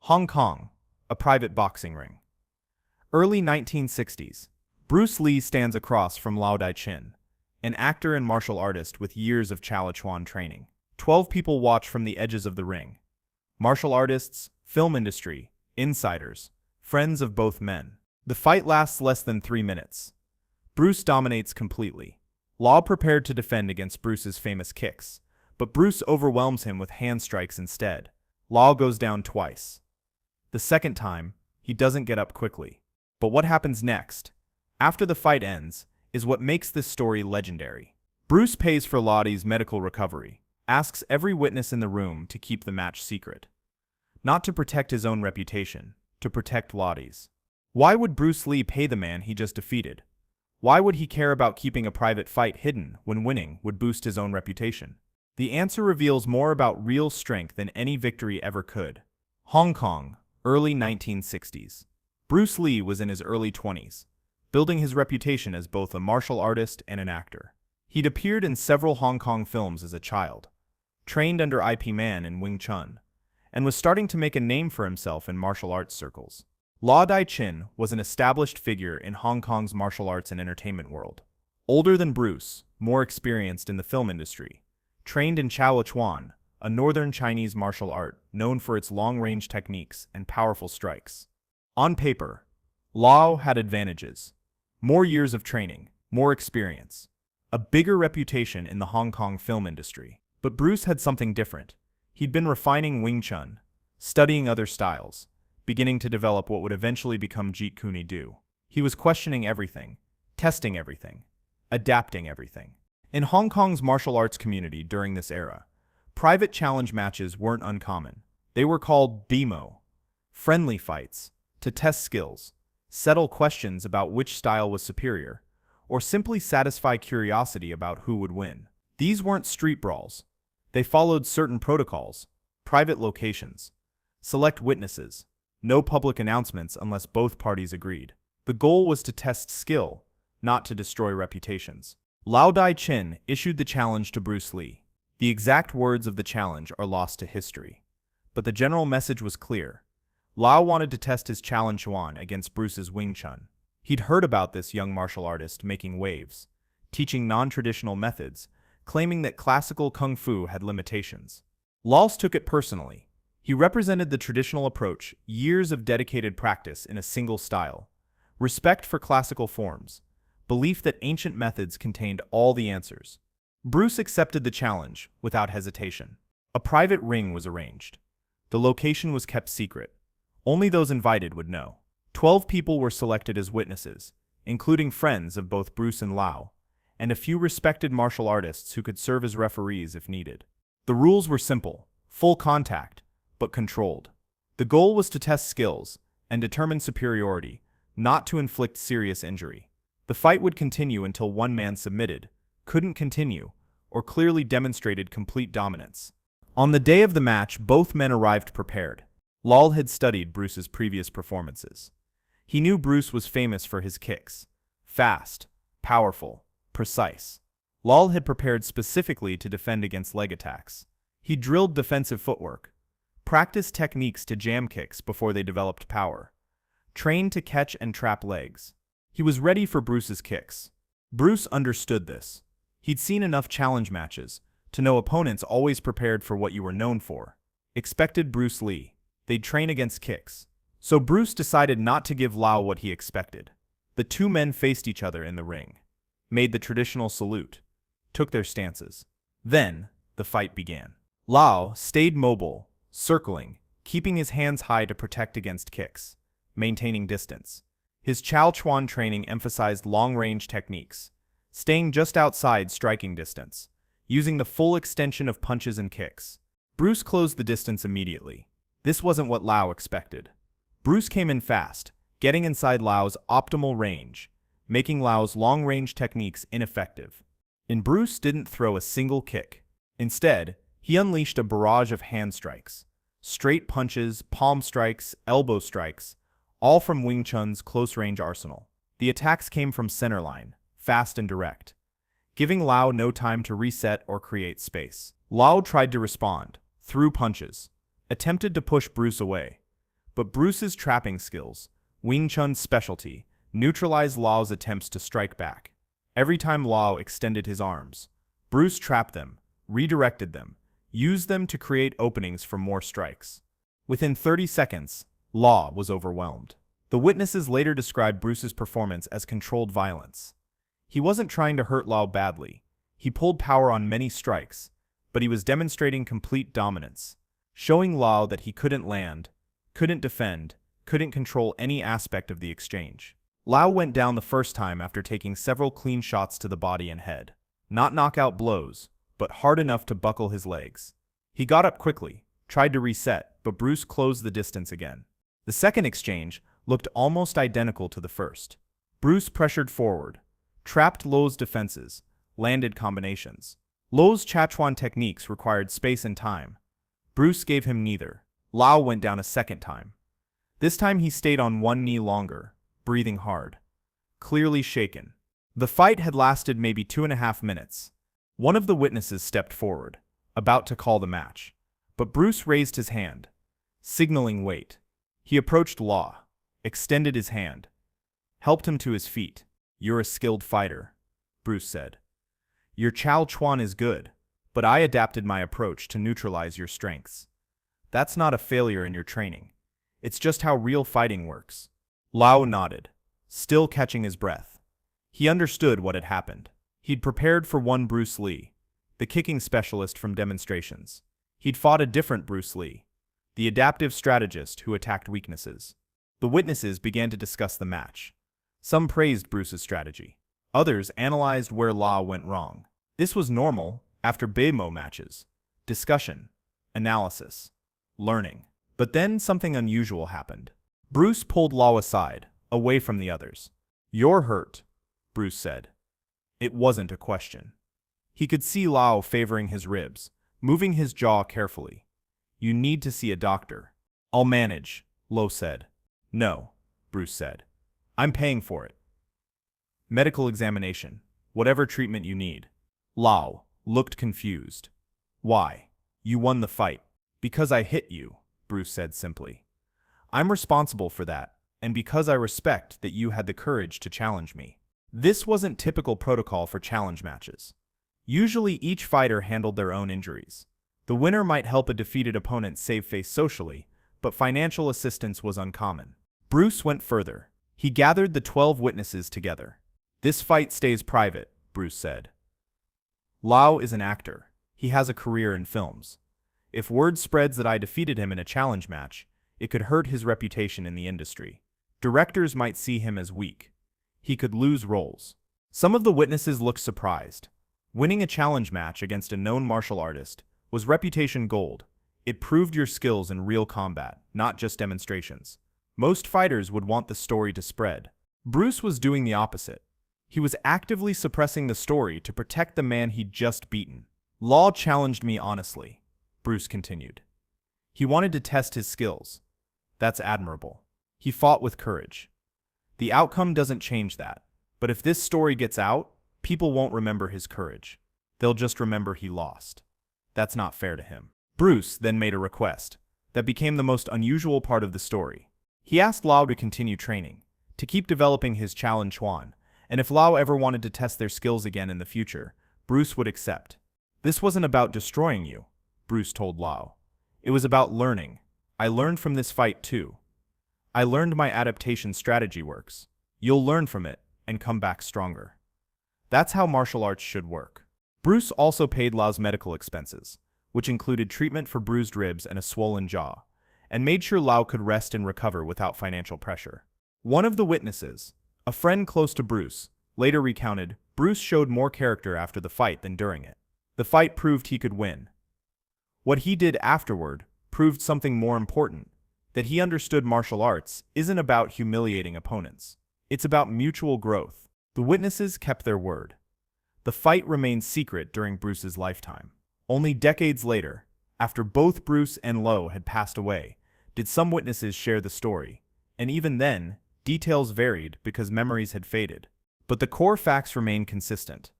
Hong Kong, a private boxing ring. Early 1960s. Bruce Lee stands across from Lao Dai-chin, an actor and martial artist with years of Chaochuan training. 12 people watch from the edges of the ring. Martial artists, film industry, insiders, friends of both men. The fight lasts less than 3 minutes. Bruce dominates completely. Lao prepared to defend against Bruce's famous kicks, but Bruce overwhelms him with hand strikes instead. Lao goes down twice. The second time, he doesn't get up quickly. But what happens next, after the fight ends, is what makes this story legendary. Bruce pays for Lao's medical recovery, asks every witness in the room to keep the match secret. Not to protect his own reputation, to protect Lao's. Why would Bruce Lee pay the man he just defeated? Why would he care about keeping a private fight hidden when winning would boost his own reputation? The answer reveals more about real strength than any victory ever could. Hong Kong, early 1960s. Bruce Lee was in his early 20s, building his reputation as both a martial artist and an actor. He'd appeared in several Hong Kong films as a child, trained under Ip Man and Wing Chun, and was starting to make a name for himself in martial arts circles. Lao Dai-chin was an established figure in Hong Kong's martial arts and entertainment world. Older than Bruce, more experienced in the film industry, trained in Chaochuan, a northern Chinese martial art known for its long-range techniques and powerful strikes. On paper, Lao had advantages. More years of training, more experience, a bigger reputation in the Hong Kong film industry. But Bruce had something different. He'd been refining Wing Chun, studying other styles, beginning to develop what would eventually become Jeet Kune Do. He was questioning everything, testing everything, adapting everything. In Hong Kong's martial arts community during this era, private challenge matches weren't uncommon. They were called BMO, friendly fights, to test skills, settle questions about which style was superior, or simply satisfy curiosity about who would win. These weren't street brawls. They followed certain protocols, private locations, select witnesses, no public announcements unless both parties agreed. The goal was to test skill, not to destroy reputations. Lao Dai-chin issued the challenge to Bruce Lee. The exact words of the challenge are lost to history, but the general message was clear. Lao wanted to test his Chaochuan against Bruce's Wing Chun. He'd heard about this young martial artist making waves, teaching non-traditional methods, claiming that classical kung fu had limitations. Lao took it personally. He represented the traditional approach, years of dedicated practice in a single style, respect for classical forms, belief that ancient methods contained all the answers. Bruce accepted the challenge without hesitation. A private ring was arranged. The location was kept secret. Only those invited would know. 12 people were selected as witnesses, including friends of both Bruce and Lao, and a few respected martial artists who could serve as referees if needed. The rules were simple, full contact, but controlled. The goal was to test skills and determine superiority, not to inflict serious injury. The fight would continue until one man submitted, couldn't continue, or clearly demonstrated complete dominance. On the day of the match, both men arrived prepared. Lao had studied Bruce's previous performances. He knew Bruce was famous for his kicks. Fast, powerful, precise. Lao had prepared specifically to defend against leg attacks. He drilled defensive footwork, practiced techniques to jam kicks before they developed power, trained to catch and trap legs. He was ready for Bruce's kicks. Bruce understood this. He'd seen enough challenge matches to know opponents always prepared for what you were known for. Expected Bruce Lee. They'd train against kicks. So Bruce decided not to give Lao what he expected. The two men faced each other in the ring, made the traditional salute, took their stances. Then, the fight began. Lao stayed mobile, circling, keeping his hands high to protect against kicks, maintaining distance. His Chaochuan training emphasized long-range techniques, staying just outside striking distance, using the full extension of punches and kicks. Bruce closed the distance immediately. This wasn't what Lao expected. Bruce came in fast, getting inside Lao's optimal range, making Lao's long-range techniques ineffective. And Bruce didn't throw a single kick. Instead, he unleashed a barrage of hand strikes, straight punches, palm strikes, elbow strikes, all from Wing Chun's close-range arsenal. The attacks came from centerline, fast and direct, giving Lao no time to reset or create space. Lao tried to respond, threw punches, attempted to push Bruce away, But Bruce's trapping skills, Wing Chun's specialty, neutralized Lao's attempts to strike back. Every time Lao extended his arms, Bruce trapped them, redirected them, used them to create openings for more strikes. Within 30 seconds, Lao was overwhelmed. The witnesses later described Bruce's performance as controlled violence. He wasn't trying to hurt Lao badly. He pulled power on many strikes, but he was demonstrating complete dominance, showing Lao that he couldn't land, couldn't defend, couldn't control any aspect of the exchange. Lao went down the first time after taking several clean shots to the body and head. Not knockout blows, but hard enough to buckle his legs. He got up quickly, tried to reset, but Bruce closed the distance again. The second exchange looked almost identical to the first. Bruce pressured forward, trapped Lau's defenses, landed combinations. Lau's Chachuan techniques required space and time. Bruce gave him neither. Lao went down a second time. This time he stayed on one knee longer, breathing hard, clearly shaken. The fight had lasted maybe 2.5 minutes. One of the witnesses stepped forward, about to call the match, but Bruce raised his hand, signaling wait. He approached Lao, extended his hand, helped him to his feet. "You're a skilled fighter," Bruce said. "Your Chao Chuan is good, but I adapted my approach to neutralize your strengths. That's not a failure in your training. It's just how real fighting works." Lao nodded, still catching his breath. He understood what had happened. He'd prepared for one Bruce Lee, the kicking specialist from demonstrations. He'd fought a different Bruce Lee, the adaptive strategist who attacked weaknesses. The witnesses began to discuss the match. Some praised Bruce's strategy. Others analyzed where Lao went wrong. This was normal after Beimo matches. Discussion, analysis, learning. But then something unusual happened. Bruce pulled Lao aside, away from the others. "You're hurt," Bruce said. It wasn't a question. He could see Lao favoring his ribs, moving his jaw carefully. "You need to see a doctor." "I'll manage," Lao said. "No," Bruce said. "I'm paying for it. Medical examination, whatever treatment you need." Lao looked confused. "Why? You won the fight." "Because I hit you," Bruce said simply. "I'm responsible for that, and because I respect that you had the courage to challenge me." This wasn't typical protocol for challenge matches. Usually each fighter handled their own injuries. The winner might help a defeated opponent save face socially, but financial assistance was uncommon. Bruce went further. He gathered the 12 witnesses together. "This fight stays private," Bruce said. "Lao is an actor. He has a career in films. If word spreads that I defeated him in a challenge match, it could hurt his reputation in the industry. Directors might see him as weak. He could lose roles." Some of the witnesses looked surprised. Winning a challenge match against a known martial artist was reputation gold. It proved your skills in real combat, not just demonstrations. Most fighters would want the story to spread. Bruce was doing the opposite. He was actively suppressing the story to protect the man he'd just beaten. "Lao challenged me honestly," Bruce continued. "He wanted to test his skills. That's admirable. He fought with courage. The outcome doesn't change that, but if this story gets out, people won't remember his courage. They'll just remember he lost. That's not fair to him." Bruce then made a request that became the most unusual part of the story. He asked Lao to continue training, to keep developing his Challenge Chuan, and if Lao ever wanted to test their skills again in the future, Bruce would accept. "This wasn't about destroying you," Bruce told Lao. "It was about learning. I learned from this fight too. I learned my adaptation strategy works. You'll learn from it and come back stronger. That's how martial arts should work." Bruce also paid Lao's medical expenses, which included treatment for bruised ribs and a swollen jaw, and made sure Lao could rest and recover without financial pressure. One of the witnesses, a friend close to Bruce, later recounted, "Bruce showed more character after the fight than during it. The fight proved he could win. What he did afterward proved something more important, that he understood martial arts isn't about humiliating opponents. It's about mutual growth." The witnesses kept their word. The fight remained secret during Bruce's lifetime. Only decades later, after both Bruce and Lao had passed away, did some witnesses share the story, and even then, details varied because memories had faded. But the core facts remained consistent.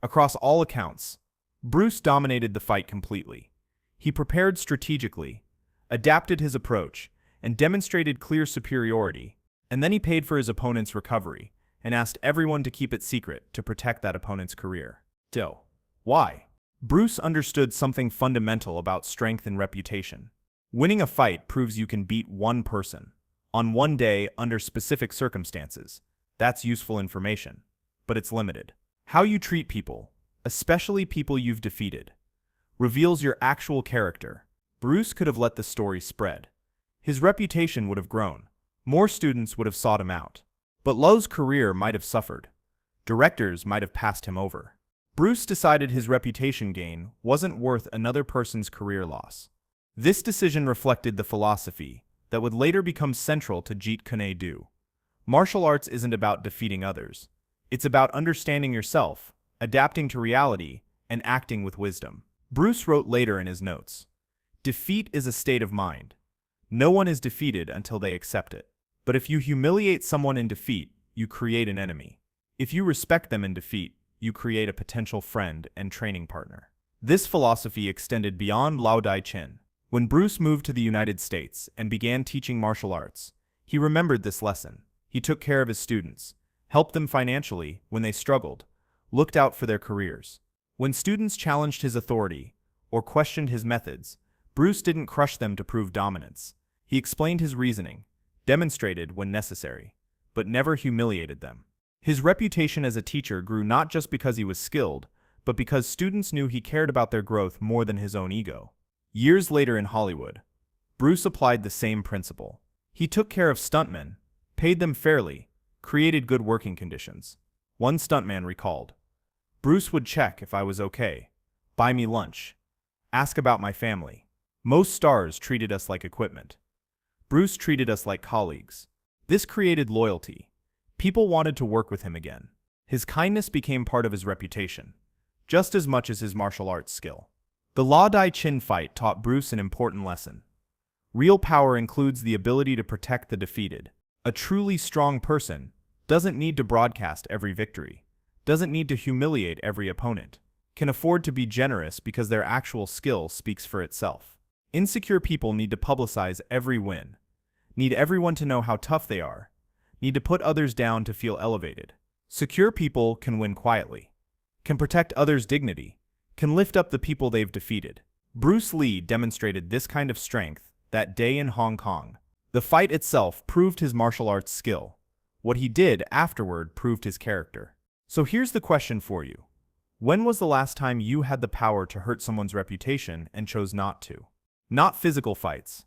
Across all accounts, Bruce dominated the fight completely. He prepared strategically, adapted his approach, and demonstrated clear superiority, and then he paid for his opponent's recovery and asked everyone to keep it secret to protect that opponent's career. Why? Bruce understood something fundamental about strength and reputation. Winning a fight proves you can beat one person on one day under specific circumstances. That's useful information, but it's limited. How you treat people, especially people you've defeated, reveals your actual character. Bruce could have let the story spread. His reputation would have grown. More students would have sought him out. But Lo's career might have suffered. Directors might have passed him over. Bruce decided his reputation gain wasn't worth another person's career loss. This decision reflected the philosophy that would later become central to Jeet Kune Do. Martial arts isn't about defeating others. It's about understanding yourself, adapting to reality, and acting with wisdom. Bruce wrote later in his notes, "Defeat is a state of mind. No one is defeated until they accept it. But if you humiliate someone in defeat, you create an enemy. If you respect them in defeat, you create a potential friend and training partner." This philosophy extended beyond Lao Dai Chin. When Bruce moved to the United States and began teaching martial arts, he remembered this lesson. He took care of his students, helped them financially when they struggled, looked out for their careers. When students challenged his authority or questioned his methods, Bruce didn't crush them to prove dominance. He explained his reasoning, demonstrated when necessary, but never humiliated them. His reputation as a teacher grew not just because he was skilled, but because students knew he cared about their growth more than his own ego. Years later in Hollywood, Bruce applied the same principle. He took care of stuntmen, paid them fairly, created good working conditions. One stuntman recalled, "Bruce would check if I was okay, buy me lunch, ask about my family. Most stars treated us like equipment. Bruce treated us like colleagues." This created loyalty. People wanted to work with him again. His kindness became part of his reputation, just as much as his martial arts skill. The Lao Dai Chin fight taught Bruce an important lesson. Real power includes the ability to protect the defeated. A truly strong person doesn't need to broadcast every victory, doesn't need to humiliate every opponent, can afford to be generous because their actual skill speaks for itself. Insecure people need to publicize every win, need everyone to know how tough they are, need to put others down to feel elevated. Secure people can win quietly, can protect others' dignity, can lift up the people they've defeated. Bruce Lee demonstrated this kind of strength that day in Hong Kong. The fight itself proved his martial arts skill. What he did afterward proved his character. So here's the question for you. When was the last time you had the power to hurt someone's reputation and chose not to? Not physical fights,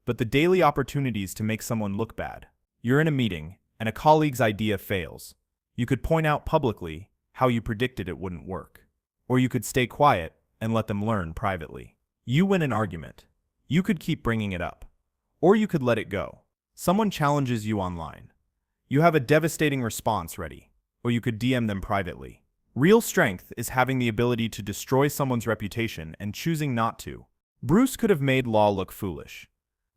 but the daily opportunities to make someone look bad. You're in a meeting, and a colleague's idea fails. You could point out publicly how you predicted it wouldn't work. Or you could stay quiet and let them learn privately. You win an argument. You could keep bringing it up. Or you could let it go. Someone challenges you online. You have a devastating response ready. Or you could DM them privately. Real strength is having the ability to destroy someone's reputation and choosing not to. Bruce could have made Law look foolish.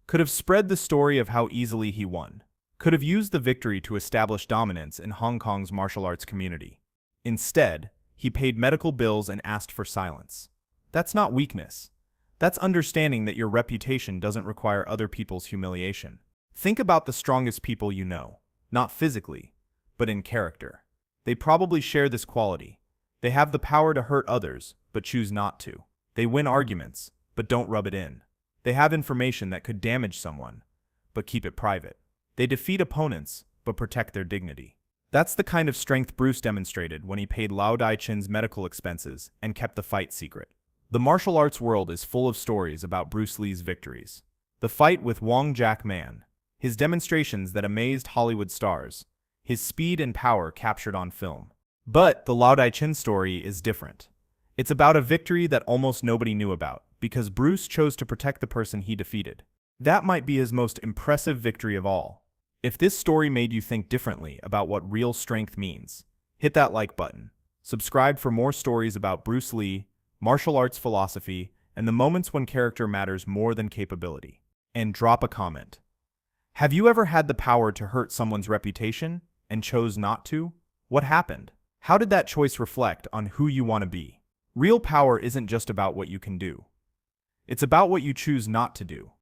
Could have spread the story of how easily he won. Could have used the victory to establish dominance in Hong Kong's martial arts community. Instead, he paid medical bills and asked for silence. That's not weakness. That's understanding that your reputation doesn't require other people's humiliation. Think about the strongest people you know, not physically, but in character. They probably share this quality. They have the power to hurt others, but choose not to. They win arguments, but don't rub it in. They have information that could damage someone, but keep it private. They defeat opponents, but protect their dignity. That's the kind of strength Bruce demonstrated when he paid Lao Dai Chin's medical expenses and kept the fight secret. The martial arts world is full of stories about Bruce Lee's victories. The fight with Wong Jack Man, his demonstrations that amazed Hollywood stars, his speed and power captured on film. But the Lao Dai Chin story is different. It's about a victory that almost nobody knew about, because Bruce chose to protect the person he defeated. That might be his most impressive victory of all. If this story made you think differently about what real strength means, hit that like button. Subscribe for more stories about Bruce Lee, martial arts philosophy, and the moments when character matters more than capability. And drop a comment. Have you ever had the power to hurt someone's reputation and chose not to? What happened? How did that choice reflect on who you want to be? Real power isn't just about what you can do. It's about what you choose not to do.